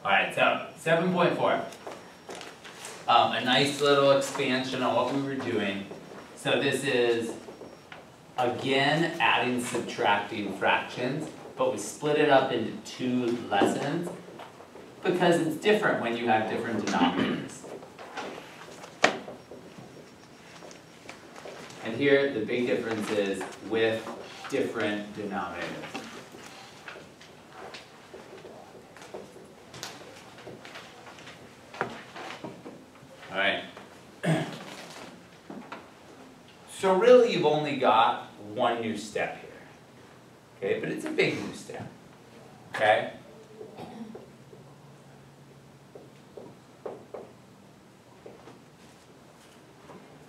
Alright, so 7.4. A nice little expansion on what we were doing. So this is, again, adding, subtracting fractions, but we split it up into 2 lessons because it's different when you have different denominators. And here, the big difference is with different denominators. All right. So really, you've only got one new step here. Okay, but it's a big new step. Okay?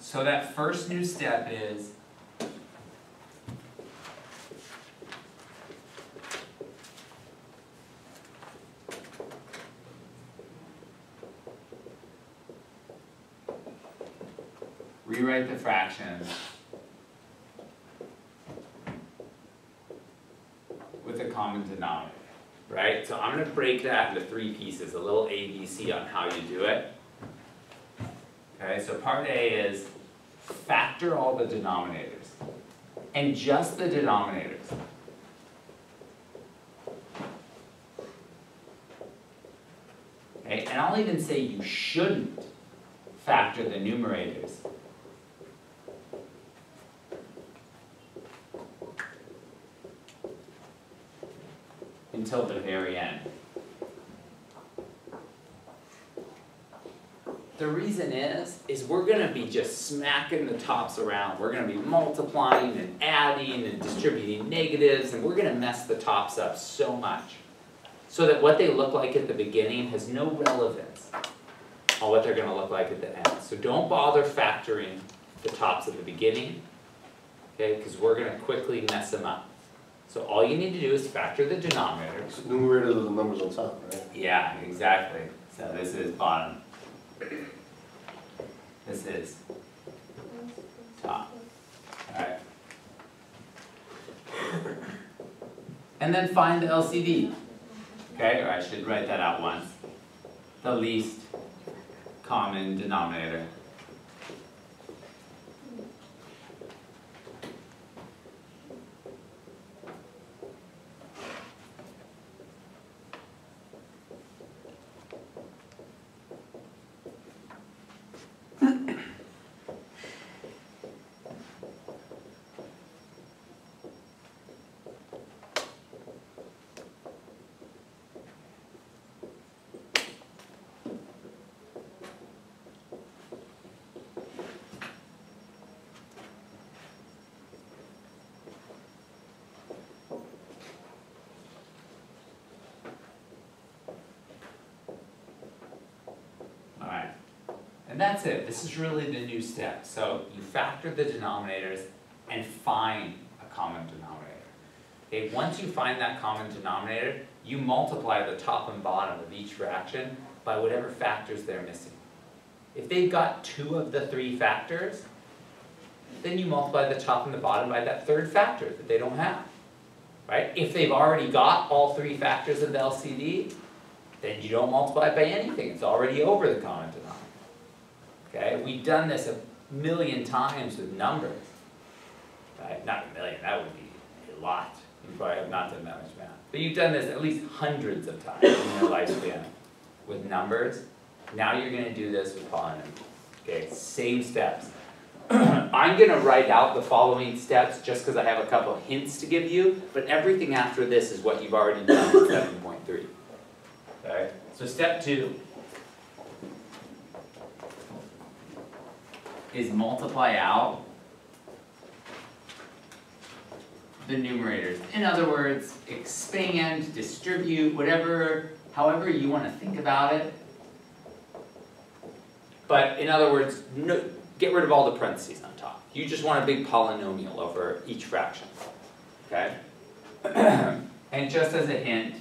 So that first new step is rewrite the fractions with a common denominator, right? So I'm going to break that into 3 pieces, a little ABC on how you do it. Okay, so part A is factor all the denominators, and just the denominators. Okay, and I'll even say you shouldn't factor the numerators. Until the very end. The reason is we're going to be just smacking the tops around. We're going to be multiplying and adding and distributing negatives, and we're going to mess the tops up so much. So that what they look like at the beginning has no relevance on what they're going to look like at the end. So don't bother factoring the tops at the beginning, okay, because we're going to quickly mess them up. So all you need to do is factor the denominators. So numerators are the numbers on top, right? Yeah, exactly. So this is bottom. This is top. Alright. And then find the LCD. Okay, or I should write that out once. The least common denominator. And that's it. This is really the new step. So you factor the denominators and find a common denominator. Okay, once you find that common denominator, you multiply the top and bottom of each fraction by whatever factors they're missing. If they've got 2 of the 3 factors, then you multiply the top and the bottom by that 3rd factor that they don't have. Right? If they've already got all 3 factors of the LCD, then you don't multiply it by anything. It's already over the common denominator. Okay? We've done this a million times with numbers. Right? Not a million, that would be a lot. You probably have not done that much math. But you've done this at least hundreds of times in your lifespan with numbers. Now you're going to do this with polynomials. Okay? Same steps. I'm going to write out the following steps just because I have a couple of hints to give you, but everything after this is what you've already done in 7.3. Okay? So step 2 is multiply out the numerators. In other words, expand, distribute, whatever, however you want to think about it. But in other words, no, get rid of all the parentheses on top. You just want a big polynomial over each fraction. Okay? And just as a hint,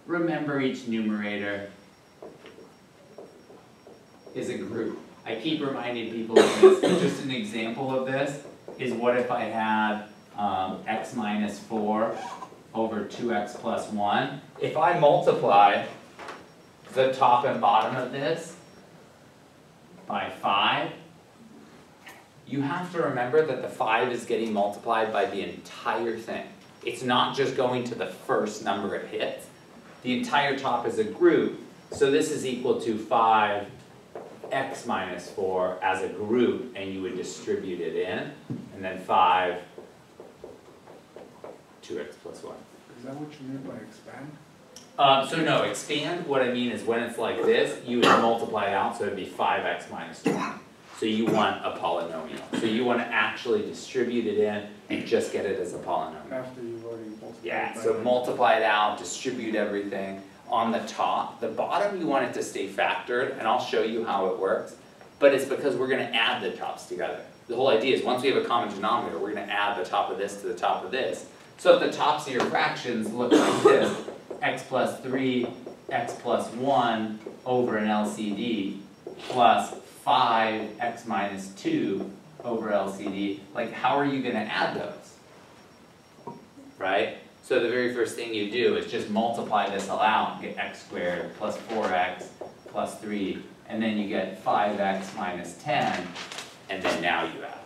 remember each numerator is a group. I keep reminding people of this, but just an example of this is what if I had x minus 4 over 2x plus 1. If I multiply the top and bottom of this by 5, you have to remember that the 5 is getting multiplied by the entire thing. It's not just going to the first number it hits. The entire top is a group, so this is equal to 5x minus 4 as a group, and you would distribute it in, and then 5, 2x plus 1. Is that what you mean by expand? So no, expand, what I mean is when it's like this, you would multiply it out, so it'd be 5x minus 20. So you want a polynomial. So you want to actually distribute it in and just get it as a polynomial. After you've already multiplied. Yeah, so multiply it out, distribute everything. On the top, the bottom you want it to stay factored, and I'll show you how it works. But it's because we're going to add the tops together. The whole idea is once we have a common denominator, we're going to add the top of this to the top of this. So if the tops of your fractions look like this, x plus 3, x plus 1 over an LCD plus 5x minus 2 over LCD, like how are you going to add those? Right? So the very first thing you do is just multiply this all out and get x squared plus 4x plus 3, and then you get 5x minus 10, and then now you add.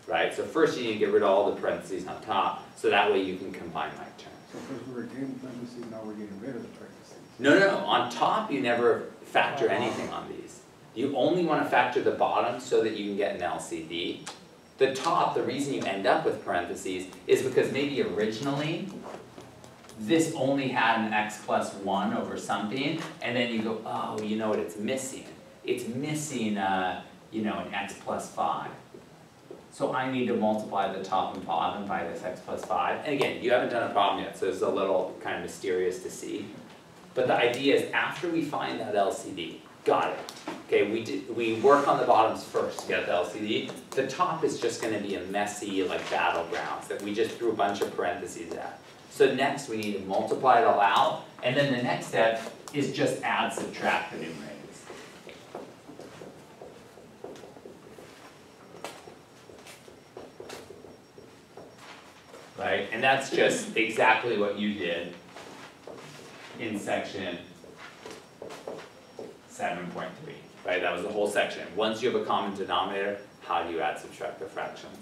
Right? So first you need to get rid of all the parentheses on top, so that way you can combine like terms. So first we were getting parentheses, now we're getting rid of the parentheses. No, on top you never factor anything on these. You only want to factor the bottom so that you can get an LCD. The top, the reason you end up with parentheses is because maybe originally this only had an x plus 1 over something, and then you go, oh, you know what it's missing? It's missing, you know, an x plus 5. So I need to multiply the top and bottom by this x plus 5. And again, you haven't done a problem yet, so it's a little kind of mysterious to see. But the idea is after we find that LCD, got it. Okay, we work on the bottoms first to get the LCD. The top is just going to be a messy like battlegrounds that we just threw a bunch of parentheses at. So next we need to multiply it all out, and then the next step is just add, subtract the numerators. Right, and that's just exactly what you did in section 7.3. Right, that was the whole section. Once you have a common denominator, how do you add, subtract the fractions?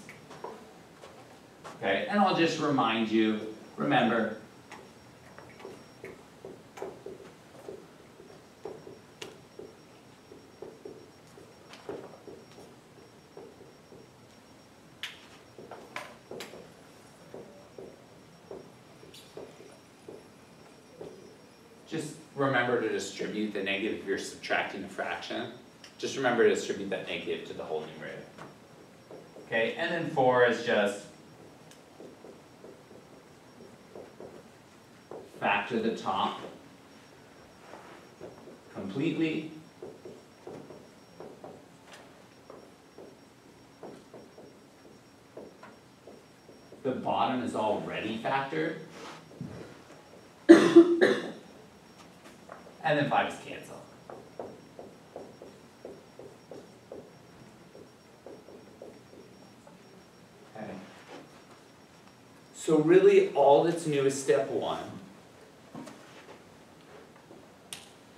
Okay, and I'll just remind you, remember, just remember to distribute the negative if you're subtracting a fraction. Just remember to distribute that negative to the whole numerator. Okay, and then 4 is just factor the top completely. The bottom is already factored. And then 5 is cancel. Okay. So really all that's new is step 1.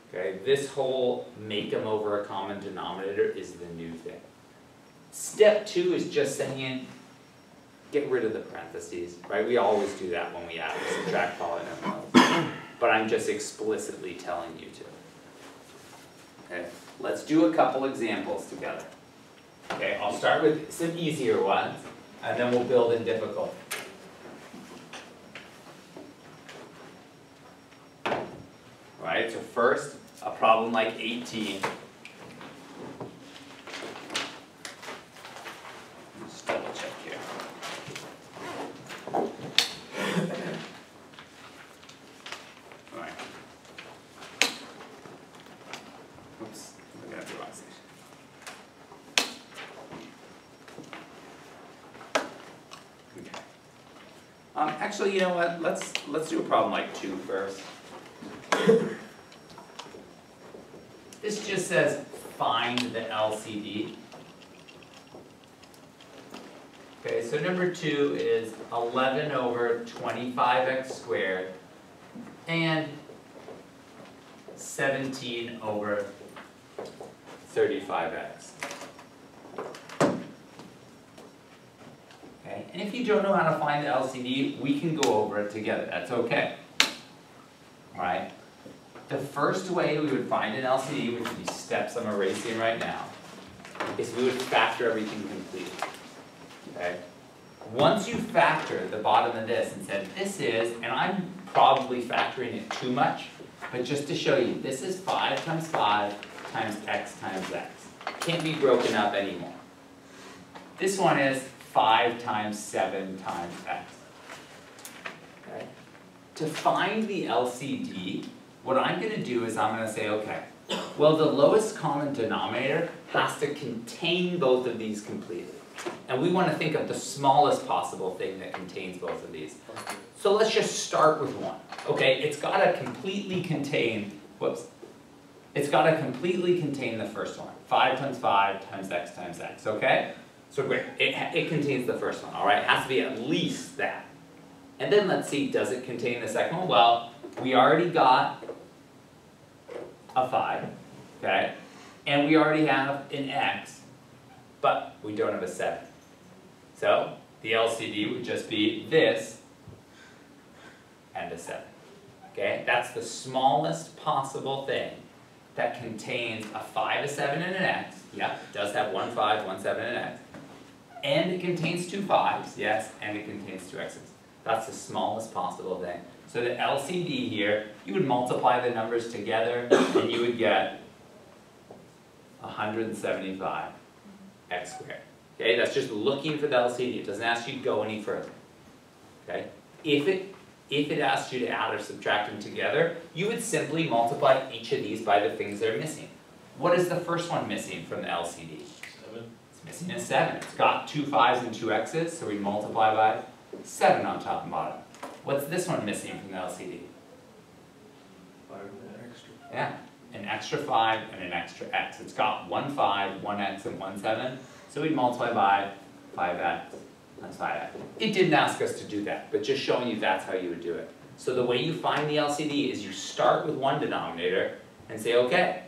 Okay, this whole make them over a common denominator is the new thing. Step 2 is just saying get rid of the parentheses, right? We always do that when we add or subtract polynomials. But I'm just explicitly telling you to. Okay, let's do a couple examples together. Okay, I'll start with some easier ones, and then we'll build in difficult. Right, so first, a problem like 18. Just double check here. Oops, I'm gonna do wrong section. Okay. Actually, you know what? Let's do a problem like 2 first. This just says find the LCD. Okay, so number 2 is 11 over 25x squared and 17 over 35x. Okay, and if you don't know how to find the LCD, we can go over it together, that's okay. Alright, the first way we would find an LCD, which would be steps I'm erasing right now, is we would factor everything completely. Okay? Once you factor the bottom of this and said this is, and I'm probably factoring it too much, but just to show you, this is 5 times 5 times x times x. Can't be broken up anymore. This one is 5 times 7 times x. Okay? To find the LCD, what I'm going to do is I'm going to say, okay, well, the lowest common denominator has to contain both of these completely. And we want to think of the smallest possible thing that contains both of these. So let's just start with one. Okay, it's got to completely contain, it's got to completely contain the first one. 5 times 5 times x, okay? So great, it contains the first one, all right? It has to be at least that. And then let's see, does it contain the second one? Well, we already got a 5, okay? And we already have an x, but we don't have a 7. So the LCD would just be this and a 7. Okay? That's the smallest possible thing that contains a 5, a 7, and an x. Yeah, it does have 1 5, 1 7, and an x. And it contains 2 5s, yes, and it contains 2 x's. That's the smallest possible thing. So the LCD here, you would multiply the numbers together and you would get 175 x squared. Okay, that's just looking for the LCD. It doesn't ask you to go any further. Okay, if it asks you to add or subtract them together, you would simply multiply each of these by the things they're missing. What is the first one missing from the LCD? 7. It's missing a 7. It's got 2 5s and 2 x's, so we multiply by 7 on top and bottom. What's this one missing from the LCD? 5 extra. Yeah, an extra 5 and an extra x. It's got 1 5, 1 x, and 1 7. So we'd multiply by 5x times 5x. It didn't ask us to do that, but just showing you that's how you would do it. So the way you find the LCD is you start with one denominator and say, okay,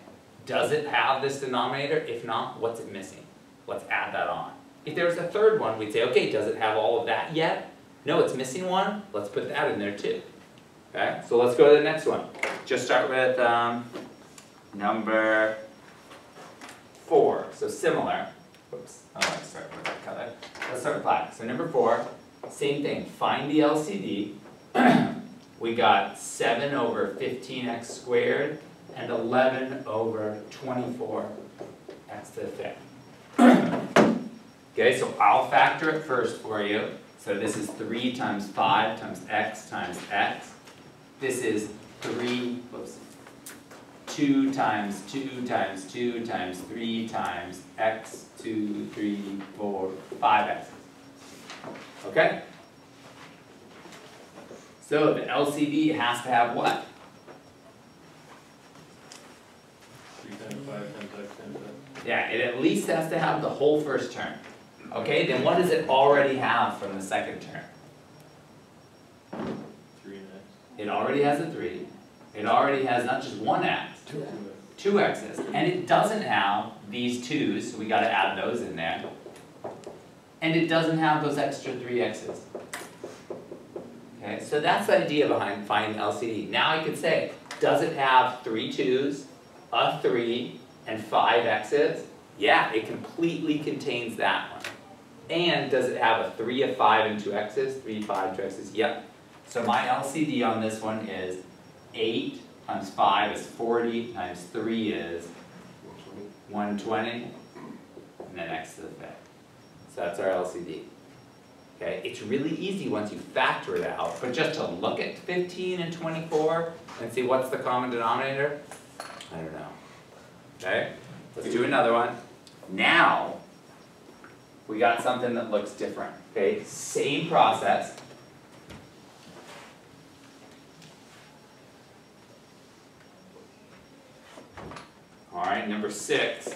does it have this denominator? If not, what's it missing? Let's add that on. If there was a third one, we'd say, okay, does it have all of that yet? No, it's missing one. Let's put that in there too. Okay, so let's go to the next one. Just start with number 4. So similar. Whoops, I like to start with that color. Let's start with black. So number 4, same thing. Find the LCD. We got 7 over 15x squared and 11 over 24x to the 5th. Okay, so I'll factor it first for you. So this is 3 times 5 times x times x. This is 2 times 2 times 2 times 3 times x, 2, 3, 4, 5x. Okay? So the LCD has to have what? 3 times 5 times x times x. Yeah, it at least has to have the whole first term. Okay, then what does it already have from the second term? 3 and x. It already has a 3. It already has not just one x, 2 x's. And it doesn't have these 2's, so we got to add those in there. And it doesn't have those extra 3 x's. Okay, so that's the idea behind finding LCD. Now I could say, does it have 3 2's, a 3, and 5 x's? Yeah, it completely contains that one. And does it have a 3, a 5, and 2 x's? 3, 5, 2 x's? Yep. So my LCD on this one is 8 times 5 is 40 times 3 is 120, and then x to the 5th. So that's our LCD. Okay, it's really easy once you factor it out, but just to look at 15 and 24 and see what's the common denominator, I don't know. Okay, let's do another one. Now, we got something that looks different. Okay, same process. All right, number 6.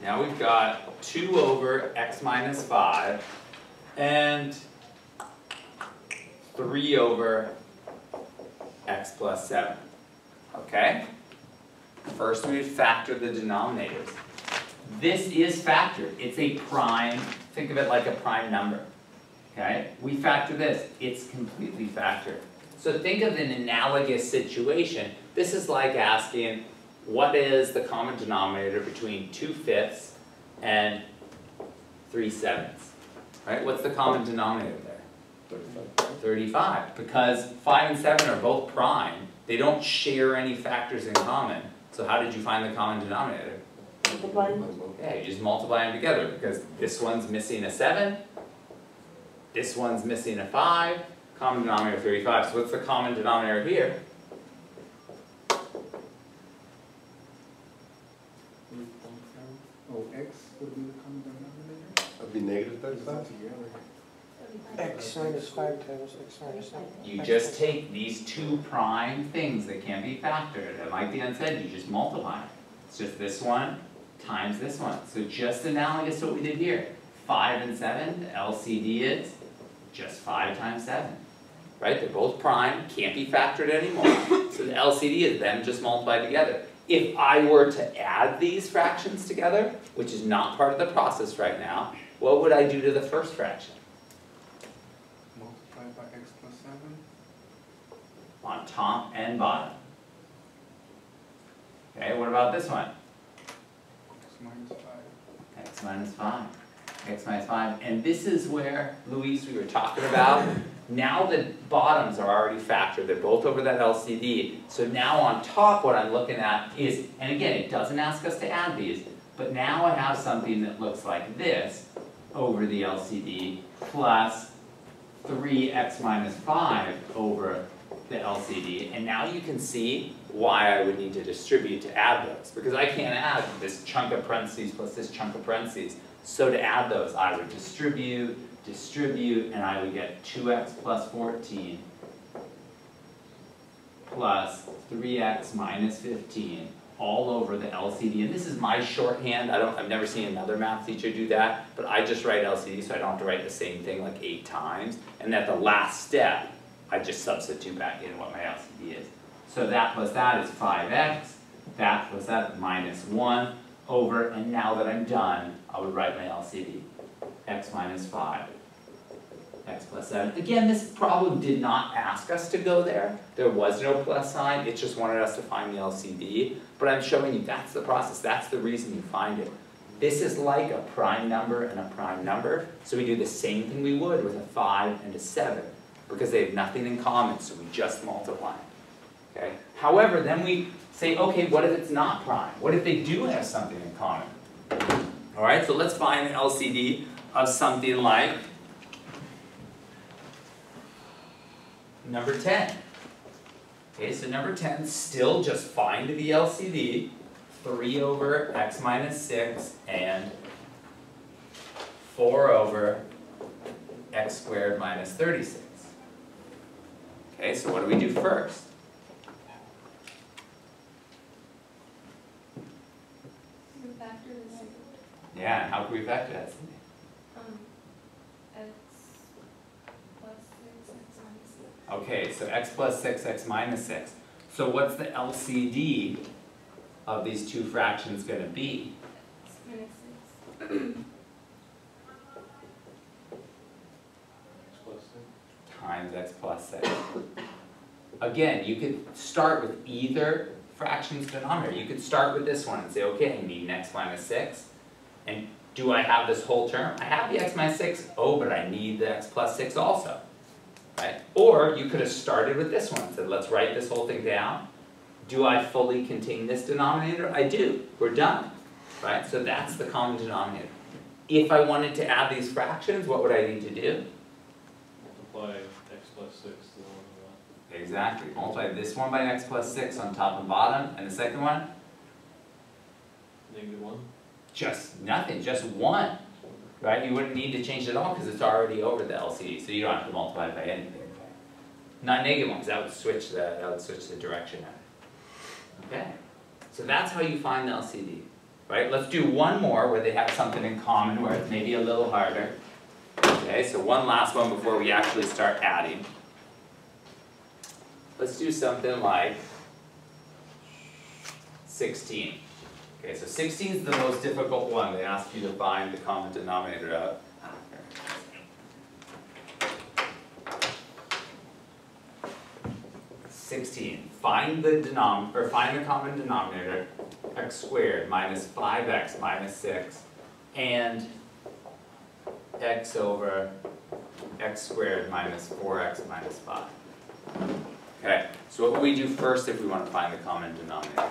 Now we've got 2 over x minus 5 and 3 over x plus 7. Okay? First we factor the denominators. This is factored. It's a prime, think of it like a prime number. Okay? We factor this. It's completely factored. So think of an analogous situation. This is like asking, what is the common denominator between 2/5 and 3/7? Right? What's the common denominator there? 35. Because 5 and 7 are both prime. They don't share any factors in common. So how did you find the common denominator? Yeah, you just multiply them together because this one's missing a 7, this one's missing a 5, common denominator 35. So what's the common denominator here? Oh, x would be the common denominator? That'd be negative Is that 35? together? X minus 5 times x minus 7. You just take these two prime things that can be factored, and like Dan said, you just multiply. It's just this one times this one. So just analogous to what we did here. 5 and 7, the LCD is just 5 times 7. Right? They're both prime, can't be factored anymore. So the LCD is them just multiplied together. If I were to add these fractions together, which is not part of the process right now, what would I do to the first fraction? Multiplied by x plus 7? On top and bottom. Okay, what about this one? X minus 5. X minus 5. X minus 5. And this is where, Luis, we were talking about. Now the bottoms are already factored. They're both over that LCD. So now on top what I'm looking at is, and again, it doesn't ask us to add these, but now I have something that looks like this over the LCD plus 3x minus 5 over the LCD. And now you can see why I would need to distribute to add those. Because I can't add this chunk of parentheses plus this chunk of parentheses. So to add those, I would distribute, and I would get 2x plus 14 plus 3x minus 15 all over the LCD. And this is my shorthand. I've never seen another math teacher do that, but I just write LCD so I don't have to write the same thing like 8 times. And at the last step, I just substitute back in what my LCD is. So that plus that is 5x, that plus that minus 1 over, and now that I'm done, I would write my LCD. X minus 5, x plus 7. Again, this problem did not ask us to go there. There was no plus sign, it just wanted us to find the LCD. But I'm showing you that's the process, that's the reason you find it. This is like a prime number and a prime number, so we do the same thing we would with a 5 and a 7, because they have nothing in common, so we just multiply. Okay? However, then we say, okay, what if it's not prime? What if they do have something in common? All right, so let's find the LCD of something like number 10. Okay, so number 10, still just find the LCD, 3 over x minus 6 and 4 over x squared minus 36. Okay, so what do we do first? We factor the second. Yeah, and how can we factor that? X plus 6, x minus 6. Okay, so x plus 6, x minus 6. So what's the LCD of these two fractions going to be? X minus 6. X plus 6. Times x plus 6. Again, you could start with either fraction's denominator. You could start with this one and say, okay, I need an x minus 6. And do I have this whole term? I have the x minus 6. Oh, but I need the x plus 6 also. Right? Or you could have started with this one and said, let's write this whole thing down. Do I fully contain this denominator? I do. We're done. Right? So that's the common denominator. If I wanted to add these fractions, what would I need to do? Multiply x plus 6 to the one on Exactly. Multiply this one by x plus 6 on top and bottom. And the second one? the left. -1. Just nothing. Just 1. Right? You wouldn't need to change it at all because it's already over the LCD. So you don't have to multiply it by anything. Not -1 because that would switch the direction of it. Okay. So that's how you find the LCD. right? Let's do one more where they have something in common where it's maybe a little harder. Okay, so one last one before we actually start adding. Let's do something like 16. Okay, so 16 is the most difficult one. They ask you to find the common denominator out. 16. Find the common denominator, x squared minus 5x minus 6, and x over x squared minus 4x minus 5. Okay, so what will we do first if we want to find the common denominator?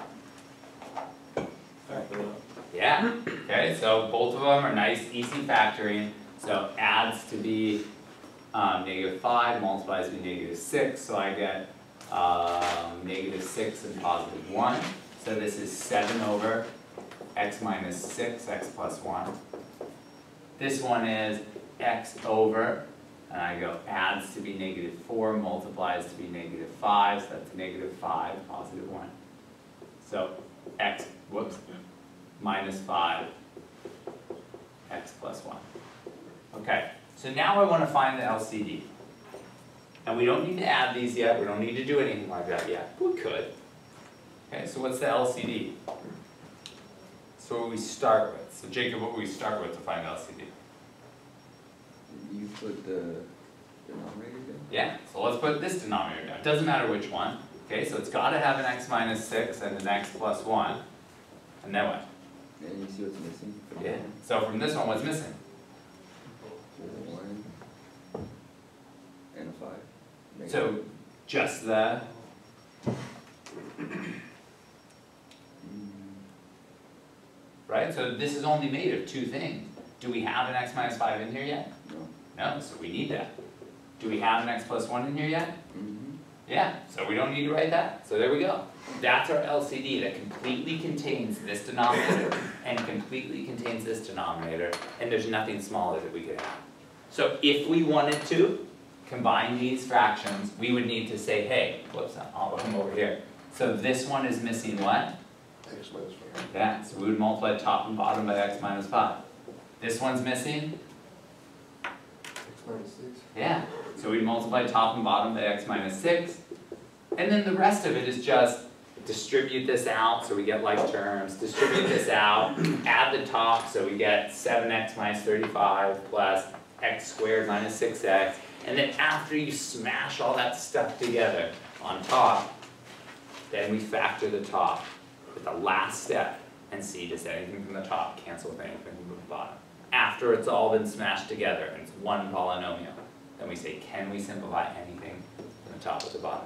Factor out. Yeah, okay, so both of them are nice, easy factoring. So adds to be -5, multiplies to be -6, so I get -6 and +1. So this is 7 over x minus 6, x plus 1. This one is x over, and I go adds to be -4, multiplies to be -5, so that's -5, +1. So x, minus 5, x plus 1. Okay, so now I want to find the LCD. And we don't need to add these yet, we don't need to do anything like that yet. We could. Okay, so what's the LCD? So what we start with. So Jacob, what will we start with to find LCD? You put the denominator down? Yeah, so let's put this denominator down. It doesn't matter which one. Okay, so it's got to have an x minus 6 and an x plus 1. And then what? And you see what's missing? From Yeah, that one? so from this one, what's missing? 1 and a 5. So just the, right? So this is only made of two things. Do we have an x minus 5 in here yet? No. No, so we need that. Do we have an x plus 1 in here yet? Mm-hmm. Yeah, so we don't need to write that. So there we go. That's our LCD that completely contains this denominator and completely contains this denominator, and there's nothing smaller that we could have. So if we wanted to combine these fractions, we would need to say, hey, whoops, I'll come over here. So this one is missing what? X minus 5. Yeah, so we would multiply top and bottom by x minus 5. This one's missing? X minus 6. Yeah, so we multiply top and bottom by x minus 6. And then the rest of it is just distribute this out so we get like terms, distribute this out, add the top so we get 7x minus 35 plus x squared minus 6x. And then after you smash all that stuff together on top, then we factor the top with the last step and see does anything from the top cancel with anything from the bottom. After it's all been smashed together and it's one polynomial, then we say, can we simplify anything from the top to the bottom?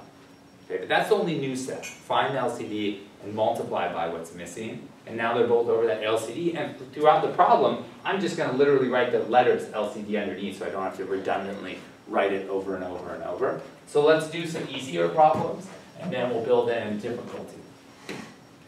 Okay, but that's the only new step. Find the LCD and multiply by what's missing. And now they're both over that LCD. And throughout the problem, I'm just going to literally write the letters LCD underneath so I don't have to redundantly write it over and over and over. So let's do some easier problems, and then we'll build in difficulty.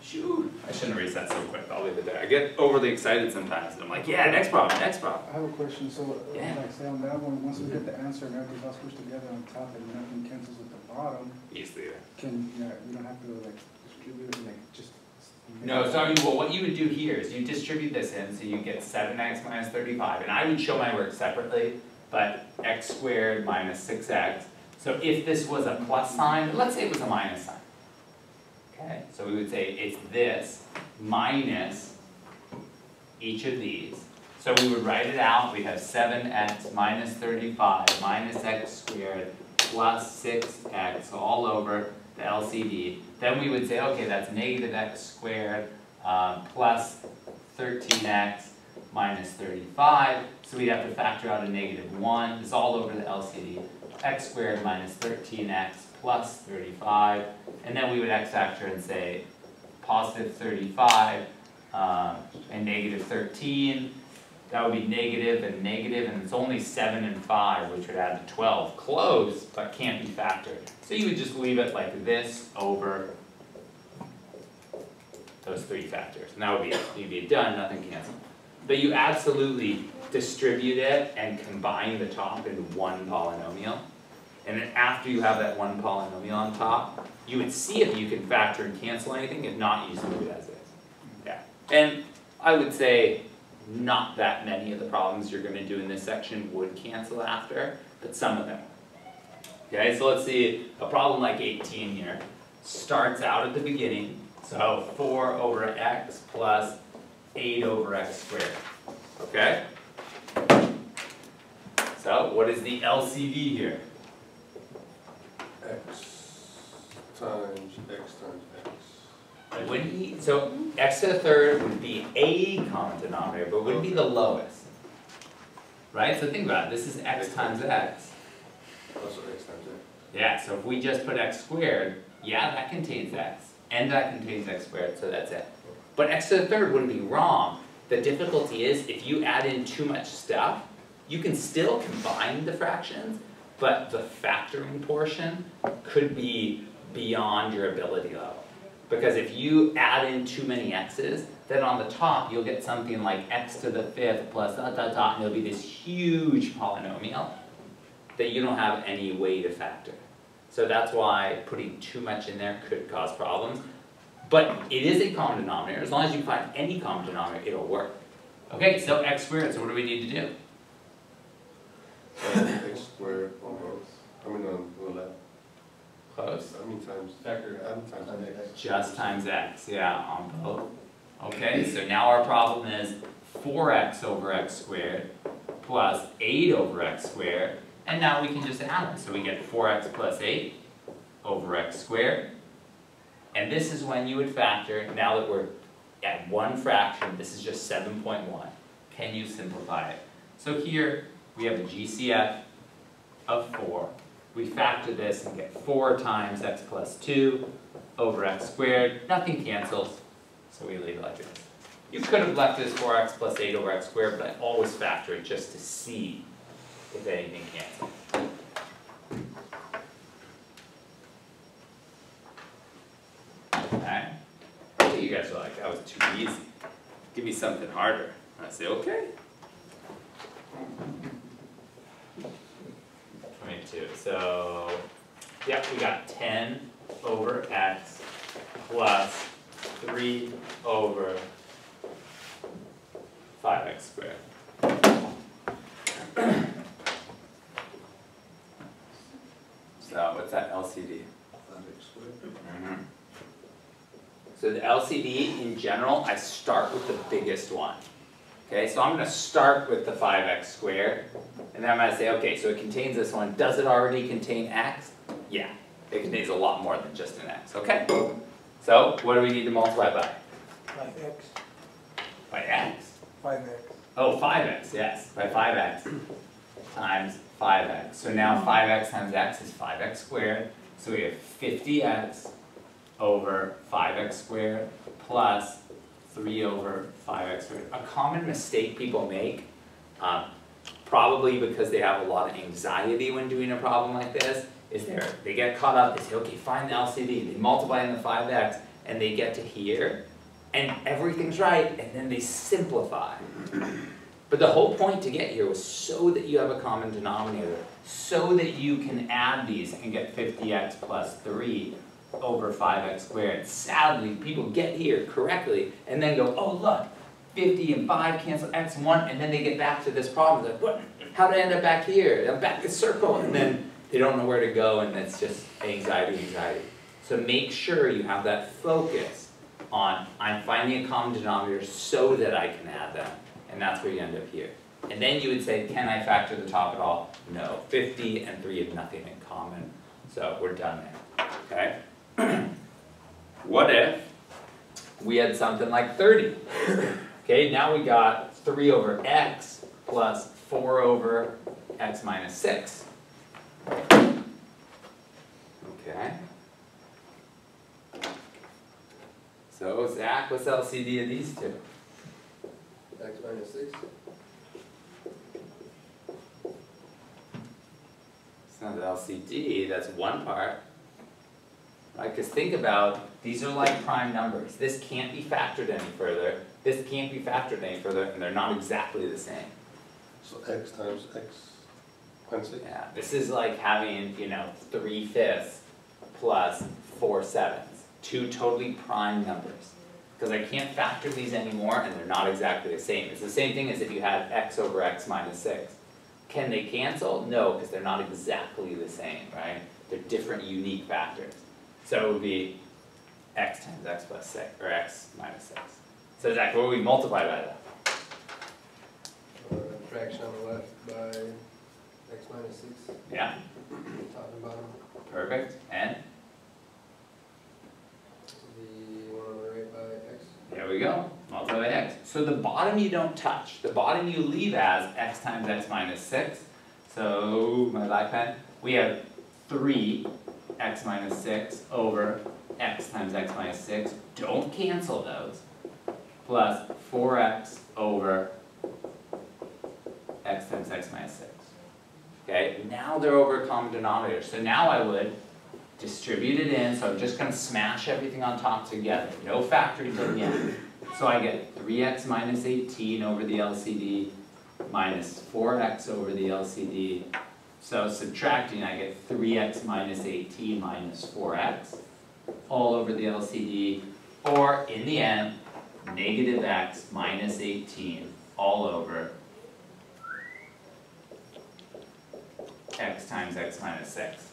Shoot, I shouldn't erase that so quick. I'll leave it there. I get overly excited sometimes, and I'm like, yeah, next problem, next problem. I have a question, so, Yeah. like, say on that one, once we get the answer and everything's all squished together on top and nothing cancels with the bottom, Easily there. can, yeah, we don't have to, like, distribute it, like, just. No, so I mean, well, what you would do here is you distribute this in, so you get 7x minus 35, and I would show my work separately, but x squared minus 6x. So if this was a plus sign, let's say it was a minus sign. Okay, so we would say it's this minus each of these. So we would write it out, we'd have 7x minus 35 minus x squared plus 6x all over the LCD. Then we would say, okay, that's negative x squared plus 13x minus 35. So we'd have to factor out a -1. It's all over the LCD. X squared minus 13x plus 35. And then we would x factor and say positive 35 and negative 13. That would be negative, and it's only 7 and 5, which would add to 12. Close, but can't be factored. So you would just leave it like this over those three factors. And that would be it. You'd be done, nothing canceled. But you absolutely distribute it and combine the top into one polynomial. And then after you have that one polynomial on top, you would see if you can factor and cancel anything. If not, you just leave it as is. Yeah. And I would say not that many of the problems you're gonna do in this section would cancel after, but some of them. Okay, so let's see, a problem like 18 here starts out at the beginning, so 4 over x plus 8 over x squared, okay? So what is the LCD here? X times x times x. It wouldn't be, so x to the third would be a common denominator, but wouldn't be the lowest. Right, so think about it, this is x times x. Also x times x. Yeah, so if we just put x squared, yeah, that contains x, and that contains x squared, so that's it. But x to the third wouldn't be wrong. The difficulty is, if you add in too much stuff, you can still combine the fractions, but the factoring portion could be beyond your ability level. Because if you add in too many x's, then on the top you'll get something like x to the fifth plus dot dot dot, and it'll be this huge polynomial that you don't have any way to factor. So that's why putting too much in there could cause problems. But it is a common denominator. As long as you find any common denominator, it'll work. Okay, so x squared, so what do we need to do? X squared on both. I mean on the left. Close. I mean times. Factor. I mean times x. Just times x, yeah, on both. Okay, so now our problem is 4x over x squared plus 8 over x squared, and now we can just add them. So we get 4x plus 8 over x squared. And this is when you would factor, now that we're at one fraction, this is just 7.1. Can you simplify it? So here we have a GCF of 4. We factor this and get 4 times x plus 2 over x squared. Nothing cancels, so we leave it like this. You could have left this 4x plus 8 over x squared, but I always factor it just to see if anything cancels. Okay. You guys are like, that was too easy. Give me something harder. I say, okay. 22. So, yep, we got 10 over x plus 3 over 5x squared. So, what's that LCD? 5x squared. Mm-hmm. So the LCD, in general, I start with the biggest one. Okay, so I'm going to start with the 5x squared, and then I'm going to say, okay, so it contains this one. Does it already contain x? Yeah, it contains a lot more than just an x, okay? So, what do we need to multiply by? By x, By x. 5x. Oh, 5x, yes, by 5x times 5x. So now 5x times x is 5x squared, so we have 50x over 5x squared plus 3 over 5x squared. A common mistake people make, probably because they have a lot of anxiety when doing a problem like this, is they get caught up, they say, okay, find the LCD, they multiply in the 5x, and they get to here, and everything's right, and then they simplify. But the whole point to get here was so that you have a common denominator, so that you can add these and get 50x plus 3 over 5x squared. Sadly, people get here correctly and then go, oh look, 50 and 5 cancel x and 1, and then they get back to this problem. They're like, what? How did I end up back here? I'm back in circle, and then they don't know where to go, and it's just anxiety. So make sure you have that focus on, I'm finding a common denominator so that I can add them, and that's where you end up here. And then you would say, can I factor the top at all? No, 50 and 3 have nothing in common, so we're done there, okay? What if we had something like 30? Okay, now we got 3 over x plus 4 over x minus 6. Okay. So, Zach, what's the LCD of these two? X minus 6. It's not the LCD, that's one part. Right, because think about, these are like prime numbers. This can't be factored any further, this can't be factored any further, and they're not exactly the same. So x times x minus 6. Yeah, this is like having, 3/5 plus 4/7. Two totally prime numbers. because I can't factor these anymore and they're not exactly the same. It's the same thing as if you had x over x minus 6. Can they cancel? No, because they're not exactly the same, right? They're different unique factors. So it would be x times x plus 6, or x minus 6. So Zach, what would we multiply by that? Fraction on the left by x minus 6, Yeah, top and bottom. perfect. And The one on the right by x. there we go, multiply by x. So the bottom you don't touch. The bottom you leave as x times x minus 6. So, my black pen, we have 3 x minus 6 over x times x minus 6. Don't cancel those. Plus 4x over x times x minus 6. Okay, now they're over a common denominator. So now I would distribute it in, so I'm just going to smash everything on top together. No factoring till the end. So I get 3x minus 18 over the LCD minus 4x over the LCD. So subtracting, I get 3x minus 18 minus 4x all over the LCD. Or in the end, negative x minus 18 all over x times x minus 6.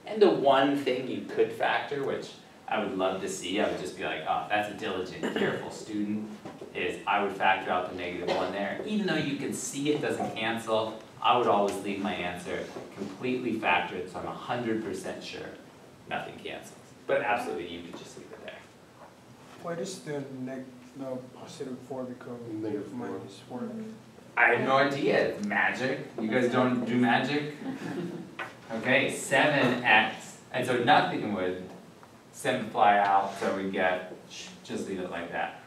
And the one thing you could factor, which I would love to see, I would just be like, oh, that's a diligent, careful student, is I would factor out the negative 1 there. Even though you can see it doesn't cancel, I would always leave my answer completely factored, so I'm 100% sure nothing cancels. But absolutely, you could just leave it there. Why does the positive 4 become Negative 4. minus 4? I have no idea, it's magic. You guys don't do magic? Okay, 7x, and so nothing would simplify out, so we get, just leave it like that.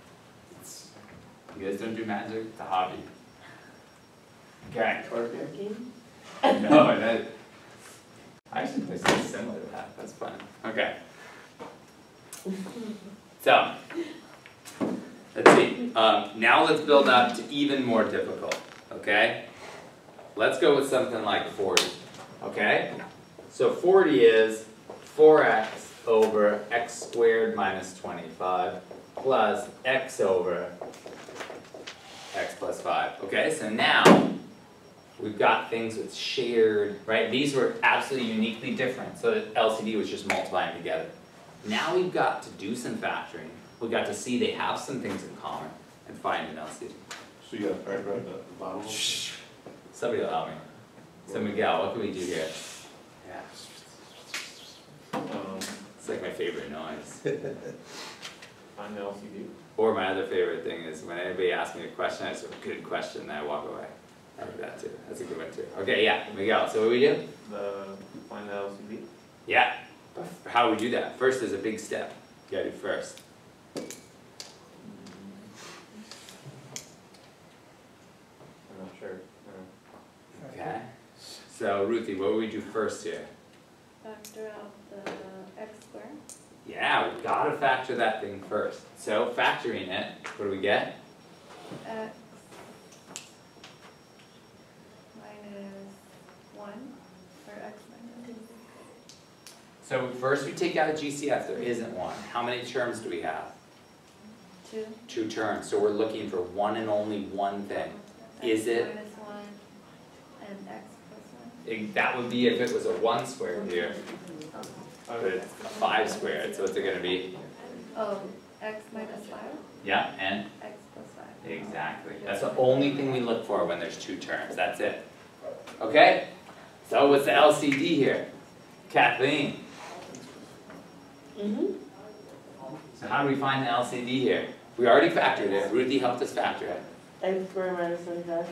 You guys don't do magic? It's a hobby. Okay. No, that, I actually play something similar to that, that's fun. Okay. So, let's see, now let's build up to even more difficult, okay? Let's go with something like 40, okay? So 40 is 4x over x squared minus 25 plus x over x plus 5. Okay, so now we've got things with shared, right? These were absolutely uniquely different, so that LCD was just multiplying together. Now we've got to do some factoring. We've got to see they have some things in common and find an LCD. So you got to factor out the bottom one? Somebody will help me. So Miguel, what can we do here? Yeah. It's like my favorite noise. Find the LCD. Or my other favorite thing is when anybody asks me a question, I say a good question, and I walk away. I like that too. That's a good one too. Okay, yeah, Miguel, so what do we do? Find the LCD. Yeah. How do we do that? First is a big step. You gotta do first. I'm not sure. Okay. So Ruthie, what would we do first here? Factor out the x squared. Yeah, we've got to factor that thing first. So factoring it, what do we get? X minus 1, or x minus So first we take out a GCF, there isn't one. How many terms do we have? 2. 2 terms, so we're looking for one and only one thing. Is it? X minus 1 and x plus 1. That would be if it was a 1 squared here, but it's a 5 squared, so what's it gonna be? Oh, x minus 5, Yeah, and? x plus 5. Exactly. That's the only thing we look for when there's 2 terms, that's it. Okay? So what's the LCD here? Kathleen? So how do we find the LCD here? We already factored it, Ruthie helped us factor it. X squared minus 25.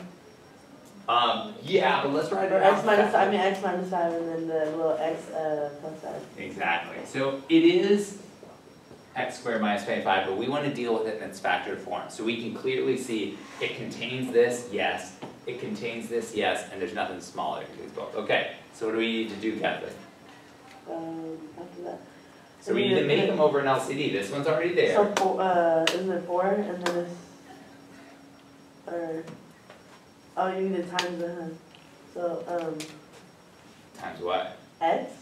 Yeah, but let's write it Or out. x minus, I mean x minus 5 and then the little x plus 5. Exactly. So it is x squared minus 25, but we want to deal with it in its factored form. So we can clearly see it contains this, yes. It contains this, yes, and there's nothing smaller. It contains both. Okay, so what do we need to do, Kathleen? After that. So we need to make them over an LCD. This one's already there. So 4, isn't it 4 and then it's, or, oh you did times the, so Times what? x,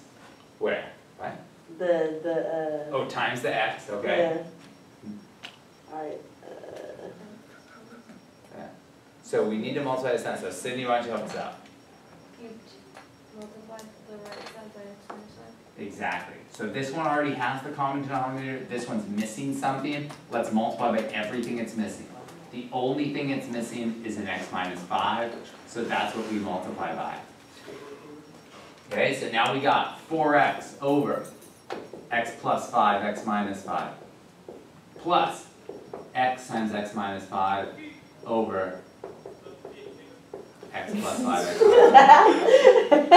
Where? What? the Oh, times the x, okay. yeah. Alright, Okay. So we need to multiply this down, so Sydney, why don't you help us out? You multiply the right side by x minus 5. Exactly. So this one already has the common denominator, this one's missing something, let's multiply by everything it's missing. The only thing it's missing is an x minus 5, so that's what we multiply by. Okay, so now we got 4x over x plus 5, x minus 5, plus x times x minus 5 over x plus 5, x minus 5.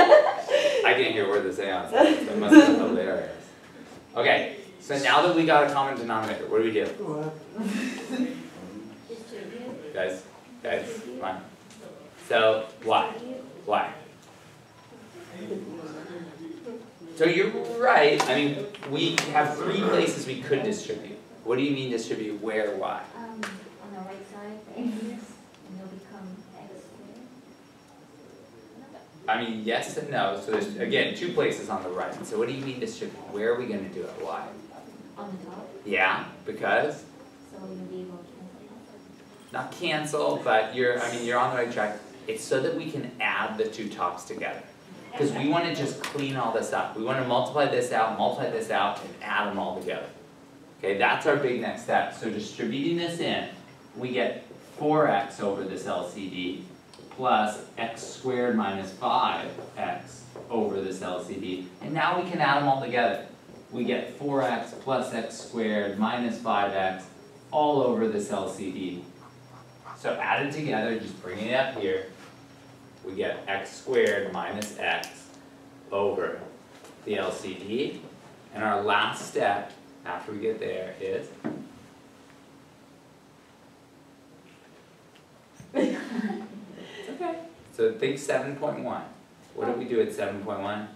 I can't hear where the seance is, it must be hilarious. Okay, so now that we got a common denominator, what do we do? Distribute. Guys, come on. So, why? Why? So you're right, I mean, we have 3 places we could distribute. What do you mean distribute where, why? On the right side, and it'll become x squared. I mean, yes and no, so there's, again, 2 places on the right. So what do you mean distribute? Where are we gonna do it, why? On the top, Yeah, because? so you'll be able to cancel. Not cancel, but you're on the right track. It's so that we can add the 2 tops together. Because we want to just clean all this up. We want to multiply this out, and add them all together. Okay, that's our big next step. So distributing this in, we get 4x over this LCD plus x squared minus 5x over this LCD. And now we can add them all together. We get 4x plus x squared minus 5x all over this LCD. So added together, just bringing it up here, we get x squared minus x over the LCD. And our last step, after we get there, is it's okay. So think 7.1. What did we do at 7.1?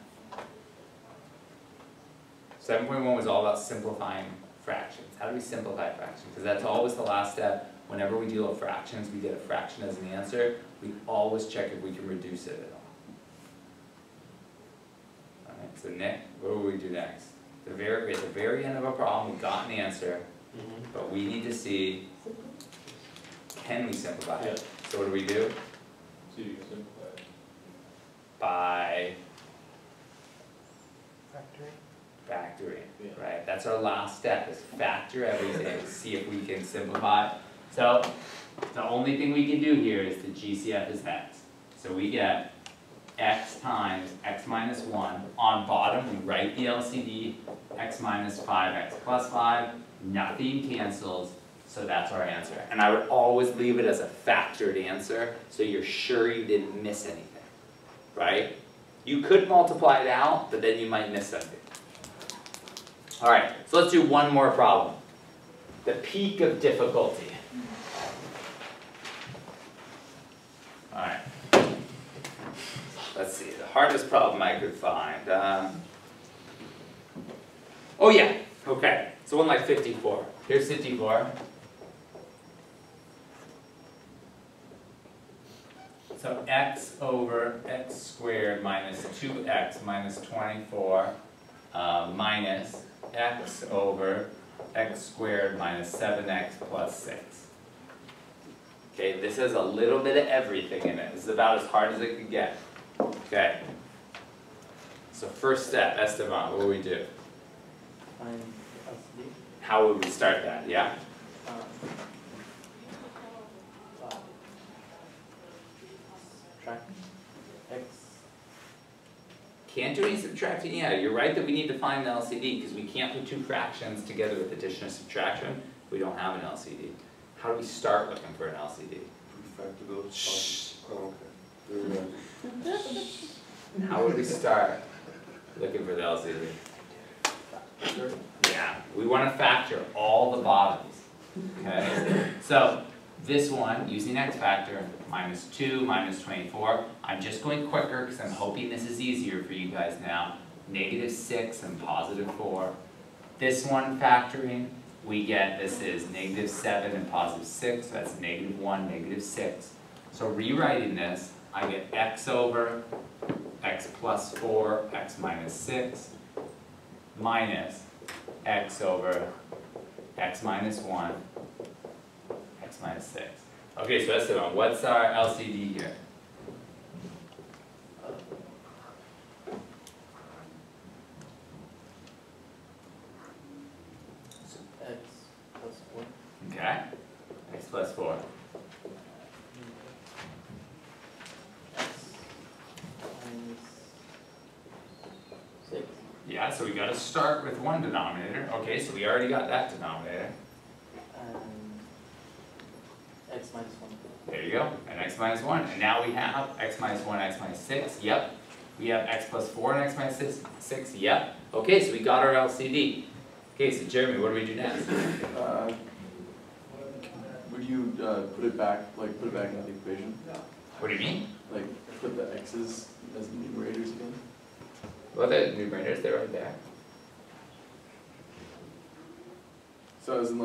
7.1 was all about simplifying fractions. How do we simplify fractions? Because that's always the last step. Whenever we deal with fractions, we get a fraction as an answer. We always check if we can reduce it at all. Alright, so Nick, what will we do next? At the very end of a problem, we got an answer, but we need to see, can we simplify it? So what do we do? So you can simplify it. By Factoring. factoring, right? That's our last step, is factor everything, see if we can simplify. So, the only thing we can do here is the GCF is x. So we get x times x minus 1. On bottom, we write the LCD, x minus 5, x plus 5. Nothing cancels, so that's our answer. And I would always leave it as a factored answer, so you're sure you didn't miss anything, right? You could multiply it out, but then you might miss something. Alright, so let's do one more problem. The peak of difficulty. Alright. Let's see, the hardest problem I could find. Oh yeah, okay. So one like 54. Here's 54. So x over x squared minus 2x minus 24 minus x over x squared minus 7x plus 6. Okay, this has a little bit of everything in it. This is about as hard as it could get. Okay. So first step, Esteban, what do we do? Find LCD. How would we start that? Yeah? Subtract x. Can't do any subtracting. Yeah, you're right that we need to find the LCD because we can't put 2 fractions together with addition or subtraction. We don't have an LCD. How do we start looking for an LCD? Factor those. Shh. Oh, okay. How would we start looking for the LCD? Yeah, we want to factor all the bottoms. Okay, so this one, using x factor, minus 2, minus 24. I'm just going quicker because I'm hoping this is easier for you guys now. Negative 6 and positive 4. This one factoring, we get this is negative 7 and positive 6, so that's negative 1, negative 6. So rewriting this, I get x over x plus 4, x minus 6, minus x over x minus 1, minus 6. Okay, so that's the one. What's our LCD here? So x plus 4. Okay, x plus 4. X minus 6. Yeah, so we gotta start with one denominator. Okay, so we already got that denominator. And x minus 1. There you go, and x minus 1. And now we have x minus 1, x minus 6. Yep. We have x plus 4 and x minus 6. Yep. Okay, so we got our LCD. Okay, so Jeremy, what do we do next? Would you put it back into the equation? What do you mean? Like put the x's as the numerators again? Well, the numerators, they're right there. So as in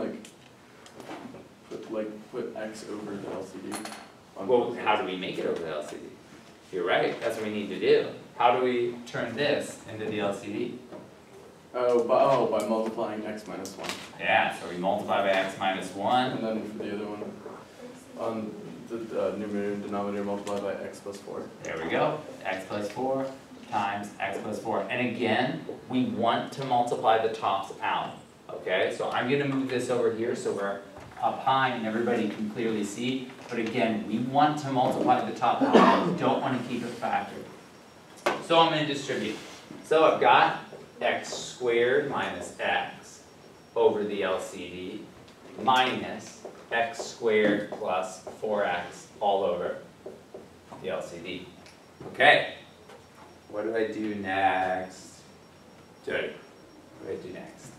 put x over the LCD? Well, how do we make it over the LCD? You're right, that's what we need to do. How do we turn this into the LCD? By multiplying x minus 1. Yeah, so we multiply by x minus 1. And then for the other one, on the numerator and denominator, multiply by x plus 4. There we go, x plus 4 times x plus 4. And again, we want to multiply the tops out, okay? So I'm gonna move this over here so we're up high and everybody can clearly see. But again, we want to multiply the top out, we don't want to keep it factored. So I'm gonna distribute. So I've got x squared minus x over the LCD minus x squared plus 4x all over the LCD. Okay, what do I do next? Jody, what do I do next?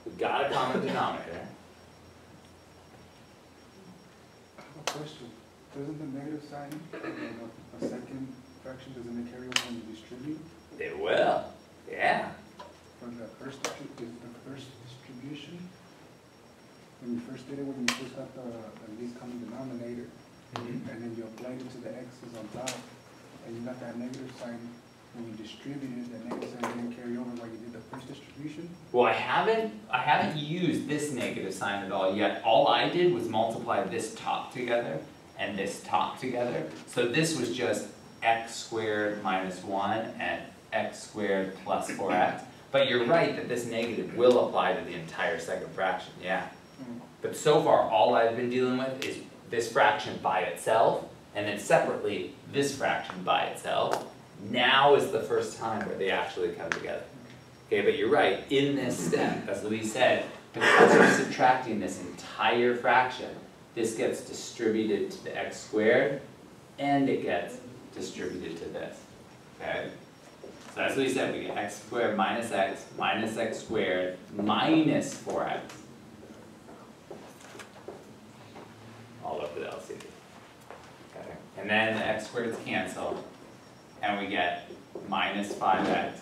We've got a common denominator. I have a question. Doesn't the negative sign of a second fraction, doesn't it carry over when you distribute? It will, yeah. For the first distribution, when you first did it, when you first got the least common denominator, and then you applied it to the x's on top, and you got that negative sign, when you distributed, the negative sign didn't carry over while you did the first distribution? Well, I haven't used this negative sign at all yet. All I did was multiply this top together and this top together. So this was just x squared minus 1 and x squared plus 4x. But you're right that this negative will apply to the entire second fraction, yeah. But so far, all I've been dealing with is this fraction by itself, and then separately, this fraction by itself. Now is the first time where they actually come together. Okay, but you're right, in this step, as Louise said, because we're subtracting this entire fraction, this gets distributed to the x squared, and it gets distributed to this, okay? So that's what we said, we get x squared minus x squared minus 4x. All over the LCD. Okay. And then the x squareds cancel, and we get minus 5x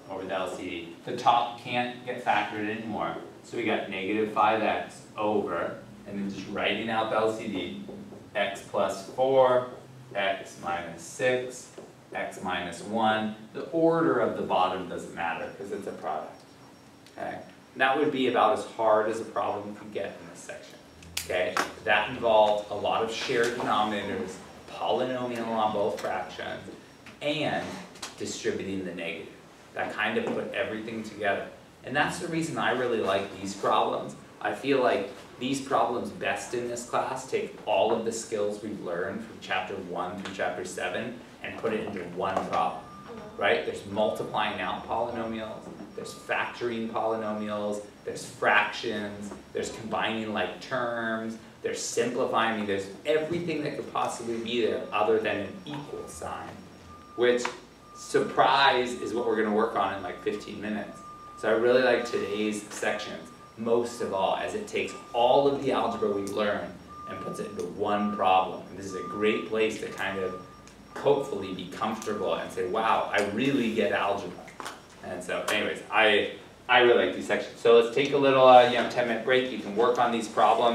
over the LCD. The top can't get factored anymore, so we got negative 5x over, and then just writing out the LCD, x plus 4, x minus 6, x minus 1. The order of the bottom doesn't matter because it's a product. Okay? And that would be about as hard as a problem could get in this section. Okay? That involved a lot of shared denominators, polynomial on both fractions, and distributing the negative. That kind of put everything together. And that's the reason I really like these problems. I feel like these problems best in this class take all of the skills we've learned from chapter 1 through chapter 7 and put it into one problem, right? There's multiplying out polynomials, there's factoring polynomials, there's fractions, there's combining like terms, there's simplifying, I mean, there's everything that could possibly be there other than an equal sign, which, surprise, is what we're gonna work on in like 15 minutes. So I really like today's sections, most of all, as it takes all of the algebra we've learned and puts it into one problem. And this is a great place to kind of hopefully be comfortable and say, wow, I really get algebra. And so anyways, I really like these sections. So let's take a little 10-minute break. You can work on these problems.